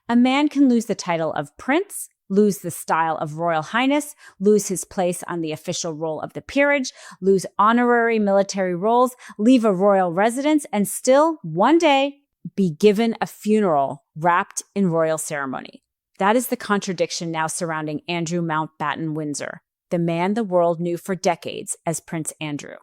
A man can lose the title of prince, lose the style of Royal Highness, lose his place on the official roll of the peerage, lose honorary military roles, leave a royal residence, and still, one day, be given a funeral wrapped in royal ceremony. That is the contradiction now surrounding Andrew Mountbatten-Windsor, the man the world knew for decades as Prince Andrew.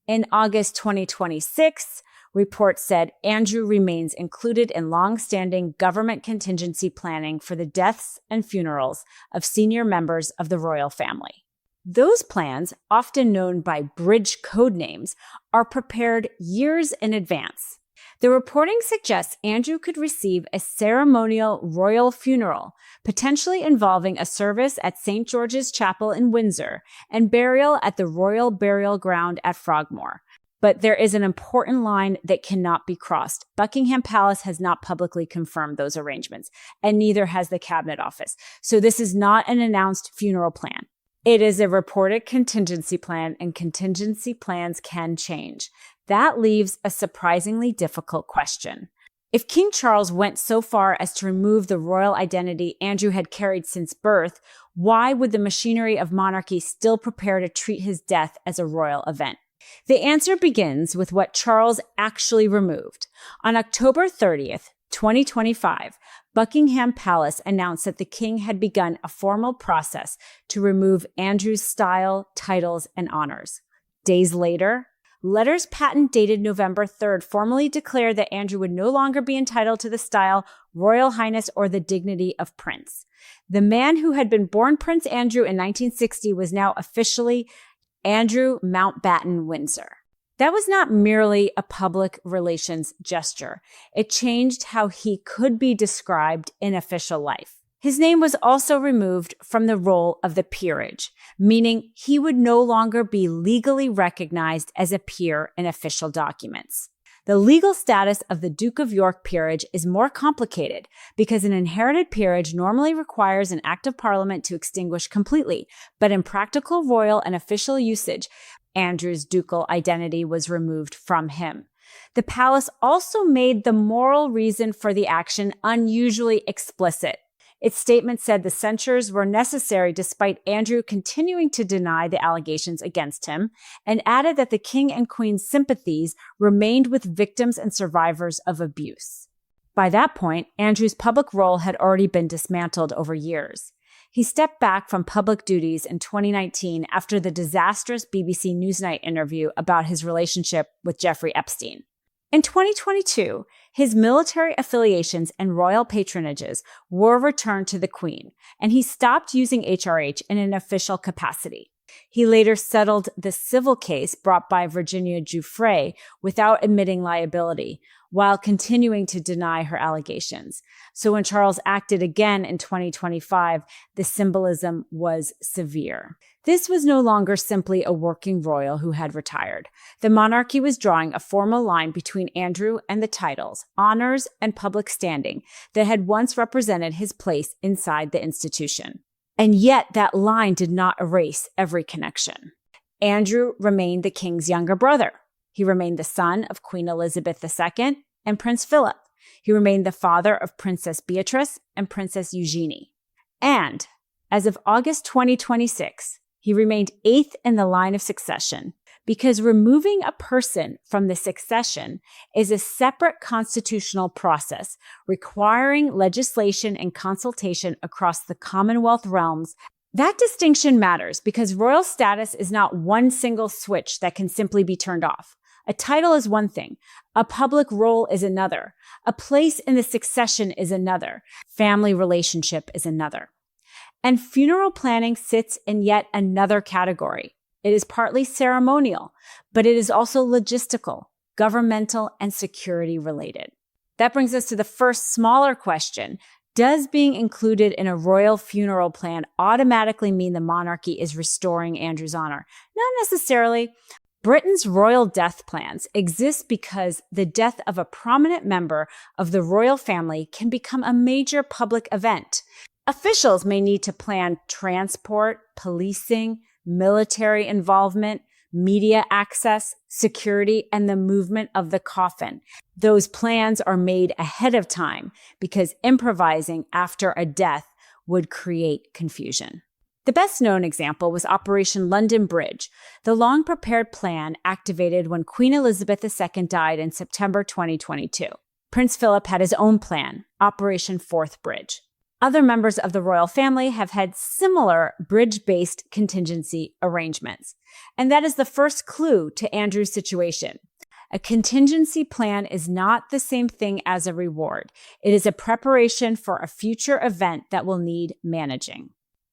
In August 2026, reports said Andrew remains included in long-standing government contingency planning for the deaths and funerals of senior members of the royal family. Those plans, often known by bridge code names, are prepared years in advance. The reporting suggests Andrew could receive a ceremonial royal funeral, potentially involving a service at St. George's Chapel in Windsor and burial at the Royal Burial Ground at Frogmore. But there is an important line that cannot be crossed. Buckingham Palace has not publicly confirmed those arrangements, and neither has the Cabinet Office. So this is not an announced funeral plan. It is a reported contingency plan, and contingency plans can change. That leaves a surprisingly difficult question. If King Charles went so far as to remove the royal identity Andrew had carried since birth, why would the machinery of monarchy still prepare to treat his death as a royal event? The answer begins with what Charles actually removed. On October 30th, 2025, Buckingham Palace announced that the king had begun a formal process to remove Andrew's style, titles, and honors. Days later, letters patent dated November 3rd formally declared that Andrew would no longer be entitled to the style, Royal Highness, or the dignity of prince. The man who had been born Prince Andrew in 1960 was now officially Andrew Mountbatten-Windsor. That was not merely a public relations gesture. It changed how he could be described in official life. His name was also removed from the roll of the peerage, meaning he would no longer be legally recognized as a peer in official documents. The legal status of the Duke of York peerage is more complicated because an inherited peerage normally requires an act of parliament to extinguish completely, but in practical royal and official usage, Andrew's ducal identity was removed from him. The palace also made the moral reason for the action unusually explicit. Its statement said the censures were necessary despite Andrew continuing to deny the allegations against him, and added that the king and queen's sympathies remained with victims and survivors of abuse. By that point, Andrew's public role had already been dismantled over years. He stepped back from public duties in 2019 after the disastrous BBC Newsnight interview about his relationship with Jeffrey Epstein. In 2022, his military affiliations and royal patronages were returned to the Queen, and he stopped using HRH in an official capacity. He later settled the civil case brought by Virginia Giuffre without admitting liability, while continuing to deny her allegations. So when Charles acted again in 2025, the symbolism was severe. This was no longer simply a working royal who had retired. The monarchy was drawing a formal line between Andrew and the titles, honors, and public standing that had once represented his place inside the institution. And yet that line did not erase every connection. Andrew remained the king's younger brother. He remained the son of Queen Elizabeth II and Prince Philip. He remained the father of Princess Beatrice and Princess Eugenie. And as of August 2026, he remained eighth in the line of succession, because removing a person from the succession is a separate constitutional process requiring legislation and consultation across the Commonwealth realms. That distinction matters because royal status is not one single switch that can simply be turned off. A title is one thing. A public role is another. A place in the succession is another. Family relationship is another. And funeral planning sits in yet another category. It is partly ceremonial, but it is also logistical, governmental, and security related. That brings us to the first smaller question. Does being included in a royal funeral plan automatically mean the monarchy is restoring Andrew's honor? Not necessarily. Britain's royal death plans exist because the death of a prominent member of the royal family can become a major public event. Officials may need to plan transport, policing, military involvement, media access, security, and the movement of the coffin. Those plans are made ahead of time because improvising after a death would create confusion. The best known example was Operation London Bridge, the long-prepared plan activated when Queen Elizabeth II died in September 2022. Prince Philip had his own plan, Operation Forth Bridge. Other members of the royal family have had similar bridge-based contingency arrangements. And that is the first clue to Andrew's situation. A contingency plan is not the same thing as a reward. It is a preparation for a future event that will need managing.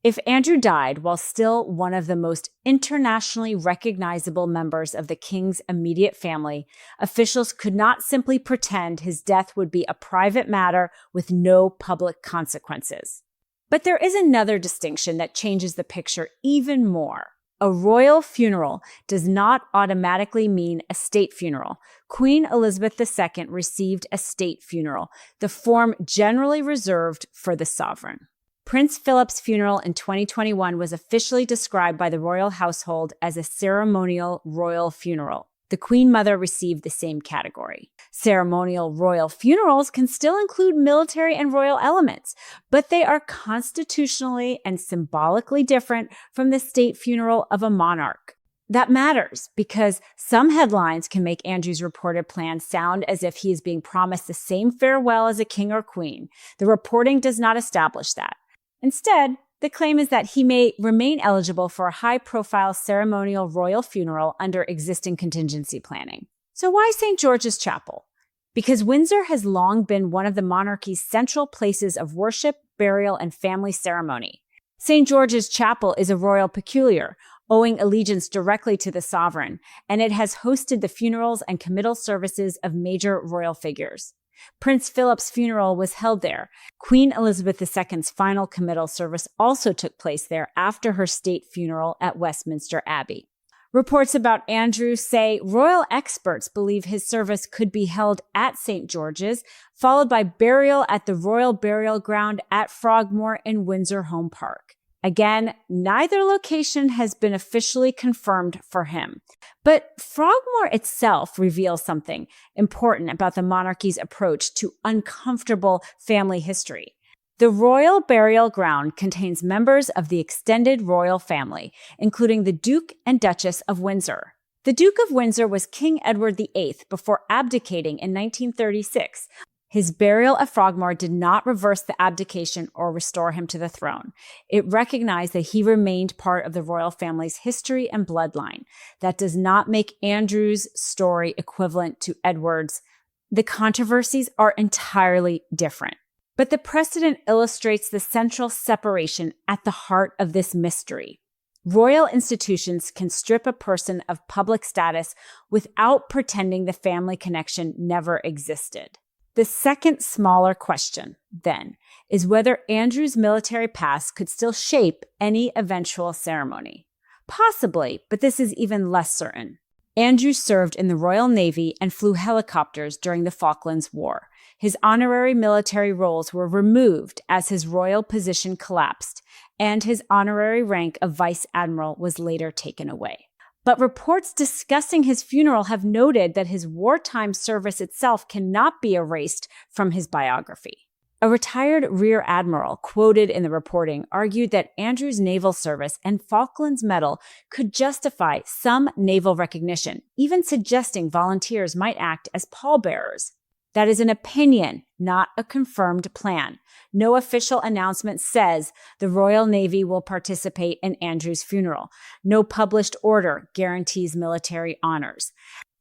If Andrew died while still one of the most internationally recognizable members of the king's immediate family, officials could not simply pretend his death would be a private matter with no public consequences. But there is another distinction that changes the picture even more. A royal funeral does not automatically mean a state funeral. Queen Elizabeth II received a state funeral, the form generally reserved for the sovereign. Prince Philip's funeral in 2021 was officially described by the royal household as a ceremonial royal funeral. The Queen Mother received the same category. Ceremonial royal funerals can still include military and royal elements, but they are constitutionally and symbolically different from the state funeral of a monarch. That matters because some headlines can make Andrew's reported plan sound as if he is being promised the same farewell as a king or queen. The reporting does not establish that. Instead, the claim is that he may remain eligible for a high-profile ceremonial royal funeral under existing contingency planning. So why St. George's Chapel? Because Windsor has long been one of the monarchy's central places of worship, burial, and family ceremony. St. George's Chapel is a royal peculiar, owing allegiance directly to the sovereign, and it has hosted the funerals and committal services of major royal figures. Prince Philip's funeral was held there. Queen Elizabeth II's final committal service also took place there after her state funeral at Westminster Abbey. Reports about Andrew say royal experts believe his service could be held at St. George's, followed by burial at the Royal Burial Ground at Frogmore in Windsor Home Park. Again, neither location has been officially confirmed for him. But Frogmore itself reveals something important about the monarchy's approach to uncomfortable family history. The Royal Burial Ground contains members of the extended royal family, including the Duke and Duchess of Windsor. The Duke of Windsor was King Edward VIII before abdicating in 1936. His burial at Frogmore did not reverse the abdication or restore him to the throne. It recognized that he remained part of the royal family's history and bloodline. That does not make Andrew's story equivalent to Edward's. The controversies are entirely different. But the precedent illustrates the central separation at the heart of this mystery. Royal institutions can strip a person of public status without pretending the family connection never existed. The second smaller question, then, is whether Andrew's military past could still shape any eventual ceremony. Possibly, but this is even less certain. Andrew served in the Royal Navy and flew helicopters during the Falklands War. His honorary military roles were removed as his royal position collapsed, and his honorary rank of Vice Admiral was later taken away. But reports discussing his funeral have noted that his wartime service itself cannot be erased from his biography. A retired Rear Admiral quoted in the reporting argued that Andrew's naval service and Falklands Medal could justify some naval recognition, even suggesting volunteers might act as pallbearers. That is an opinion, not a confirmed plan. No official announcement says the Royal Navy will participate in Andrew's funeral. No published order guarantees military honors.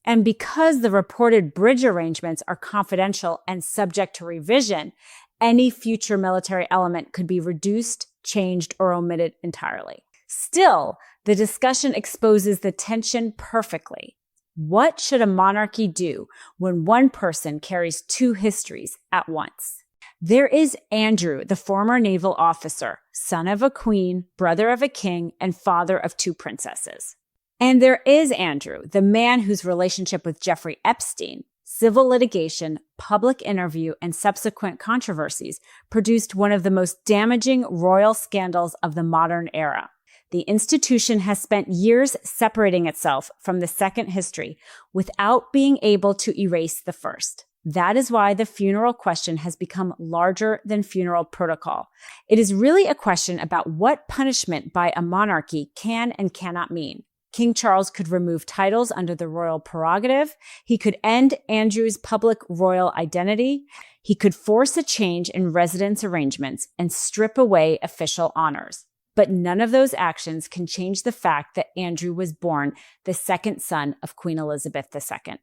And because the reported bridge arrangements are confidential and subject to revision, any future military element could be reduced, changed, or omitted entirely. Still, the discussion exposes the tension perfectly. What should a monarchy do when one person carries two histories at once? There is Andrew, the former naval officer, son of a queen, brother of a king, and father of two princesses. And there is Andrew, the man whose relationship with Jeffrey Epstein, civil litigation, public interview, and subsequent controversies produced one of the most damaging royal scandals of the modern era. The institution has spent years separating itself from the second history without being able to erase the first. That is why the funeral question has become larger than funeral protocol. It is really a question about what punishment by a monarchy can and cannot mean. King Charles could remove titles under the royal prerogative. He could end Andrew's public royal identity. He could force a change in residence arrangements and strip away official honors. But none of those actions can change the fact that Andrew was born the second son of Queen Elizabeth II.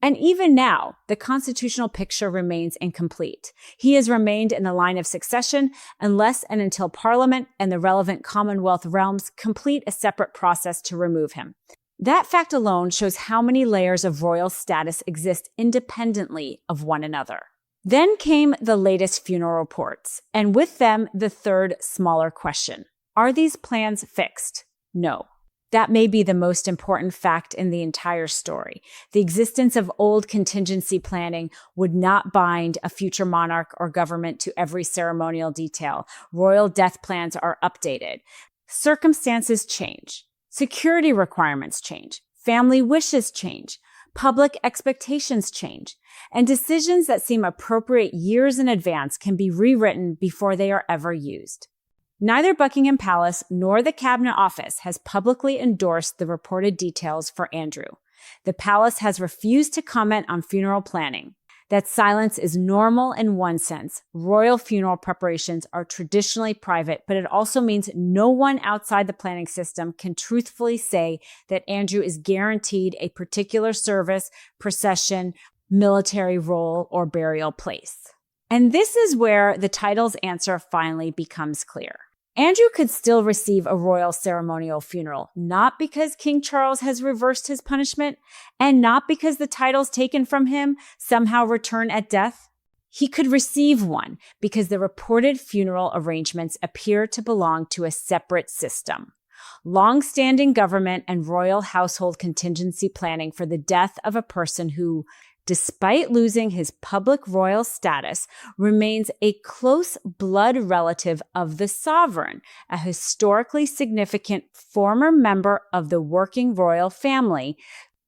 And even now, the constitutional picture remains incomplete. He has remained in the line of succession unless and until Parliament and the relevant Commonwealth realms complete a separate process to remove him. That fact alone shows how many layers of royal status exist independently of one another. Then came the latest funeral reports, and with them, the third, smaller question. Are these plans fixed? No. That may be the most important fact in the entire story. The existence of old contingency planning would not bind a future monarch or government to every ceremonial detail. Royal death plans are updated. Circumstances change. Security requirements change. Family wishes change. Public expectations change. And decisions that seem appropriate years in advance can be rewritten before they are ever used. Neither Buckingham Palace nor the Cabinet Office has publicly endorsed the reported details for Andrew. The palace has refused to comment on funeral planning. That silence is normal in one sense. Royal funeral preparations are traditionally private, but it also means no one outside the planning system can truthfully say that Andrew is guaranteed a particular service, procession, military role, or burial place. And this is where the title's answer finally becomes clear. Andrew could still receive a royal ceremonial funeral, not because King Charles has reversed his punishment, and not because the titles taken from him somehow return at death. He could receive one because the reported funeral arrangements appear to belong to a separate system. Long-standing government and royal household contingency planning for the death of a person who, despite losing his public royal status, remains a close blood relative of the sovereign, a historically significant former member of the working royal family,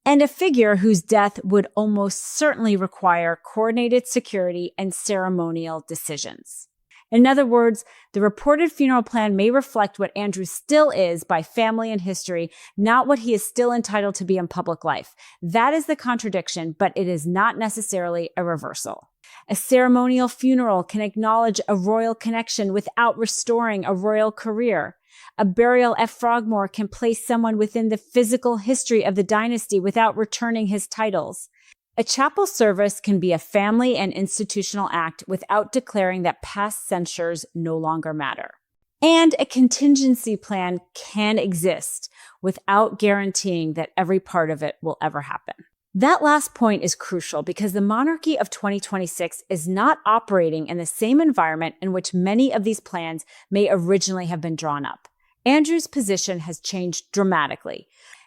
and a figure whose death would almost certainly require coordinated security and ceremonial decisions. In other words, the reported funeral plan may reflect what Andrew still is by family and history, not what he is still entitled to be in public life. That is the contradiction, but it is not necessarily a reversal. A ceremonial funeral can acknowledge a royal connection without restoring a royal career. A burial at Frogmore can place someone within the physical history of the dynasty without returning his titles. A chapel service can be a family and institutional act without declaring that past censures no longer matter. And a contingency plan can exist without guaranteeing that every part of it will ever happen. That last point is crucial because the monarchy of 2026 is not operating in the same environment in which many of these plans may originally have been drawn up. Andrew's position has changed dramatically.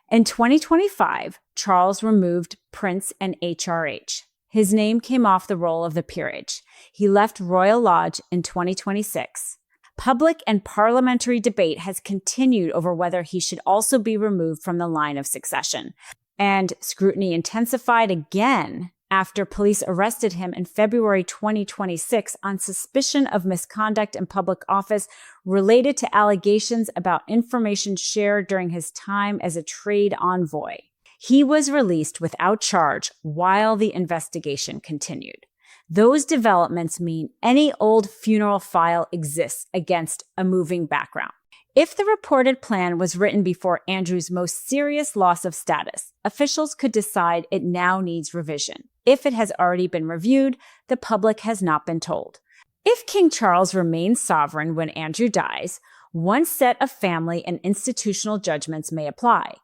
In 2025, Charles removed Prince and HRH. His name came off the roll of the peerage. He left Royal Lodge in 2026. Public and parliamentary debate has continued over whether he should also be removed from the line of succession. And scrutiny intensified again after police arrested him in February 2026 on suspicion of misconduct in public office related to allegations about information shared during his time as a trade envoy. He was released without charge while the investigation continued. Those developments mean any old funeral file exists against a moving background. If the reported plan was written before Andrew's most serious loss of status, officials could decide it now needs revision. If it has already been reviewed, the public has not been told. If King Charles remains sovereign when Andrew dies, one set of family and institutional judgments may apply.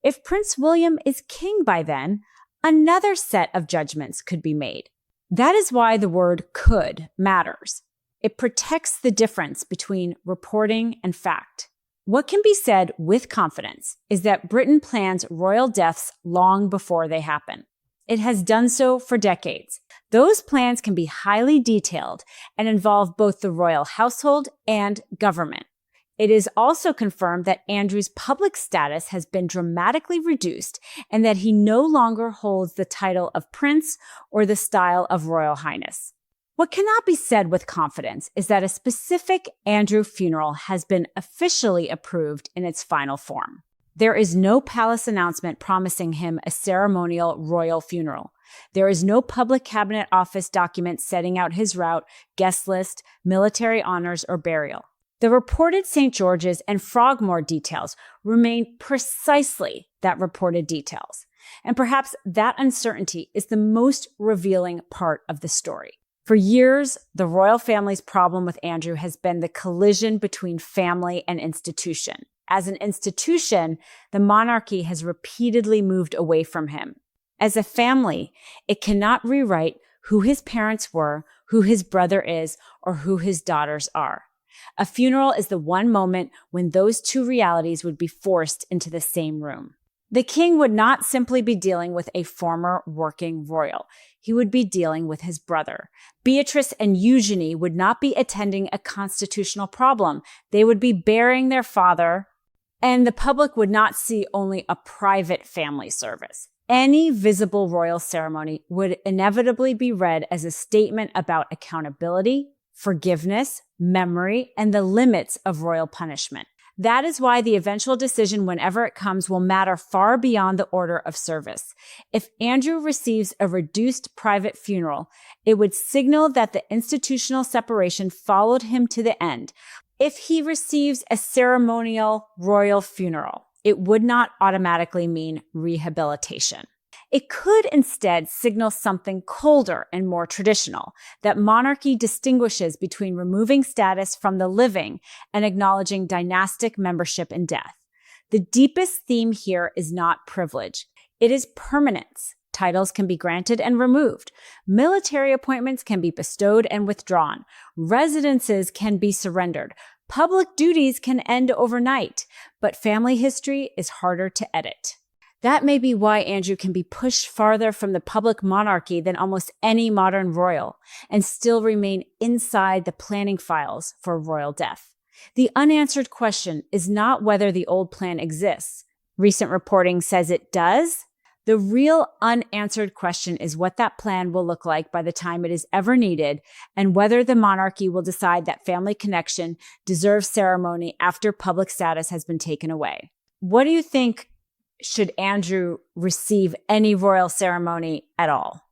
If Prince William is king by then, another set of judgments could be made. That is why the word could matters. It protects the difference between reporting and fact. What can be said with confidence is that Britain plans royal deaths long before they happen. It has done so for decades. Those plans can be highly detailed and involve both the royal household and government. It is also confirmed that Andrew's public status has been dramatically reduced and that he no longer holds the title of Prince or the style of Royal Highness. What cannot be said with confidence is that a specific Andrew funeral has been officially approved in its final form. There is no palace announcement promising him a ceremonial royal funeral. There is no public cabinet office document setting out his route, guest list, military honors, or burial. The reported St. George's and Frogmore details remain precisely that reported details. And perhaps that uncertainty is the most revealing part of the story. For years, the royal family's problem with Andrew has been the collision between family and institution. As an institution, the monarchy has repeatedly moved away from him. As a family, it cannot rewrite who his parents were, who his brother is, or who his daughters are. A funeral is the one moment when those two realities would be forced into the same room. The king would not simply be dealing with a former working royal. He would be dealing with his brother. Beatrice and Eugenie would not be attending a constitutional problem. They would be burying their father, and the public would not see only a private family service. Any visible royal ceremony would inevitably be read as a statement about accountability, forgiveness, memory, and the limits of royal punishment. That is why the eventual decision, whenever it comes, will matter far beyond the order of service. If Andrew receives a reduced private funeral, it would signal that the institutional separation followed him to the end. If he receives a ceremonial royal funeral, it would not automatically mean rehabilitation. It could instead signal something colder and more traditional, that monarchy distinguishes between removing status from the living and acknowledging dynastic membership in death. The deepest theme here is not privilege. It is permanence. Titles can be granted and removed. Military appointments can be bestowed and withdrawn. Residences can be surrendered. Public duties can end overnight, but family history is harder to edit. That may be why Andrew can be pushed farther from the public monarchy than almost any modern royal and still remain inside the planning files for royal death. The unanswered question is not whether the old plan exists. Recent reporting says it does. The real unanswered question is what that plan will look like by the time it is ever needed, and whether the monarchy will decide that family connection deserves ceremony after public status has been taken away. What do you think? Should Andrew receive any royal ceremony at all?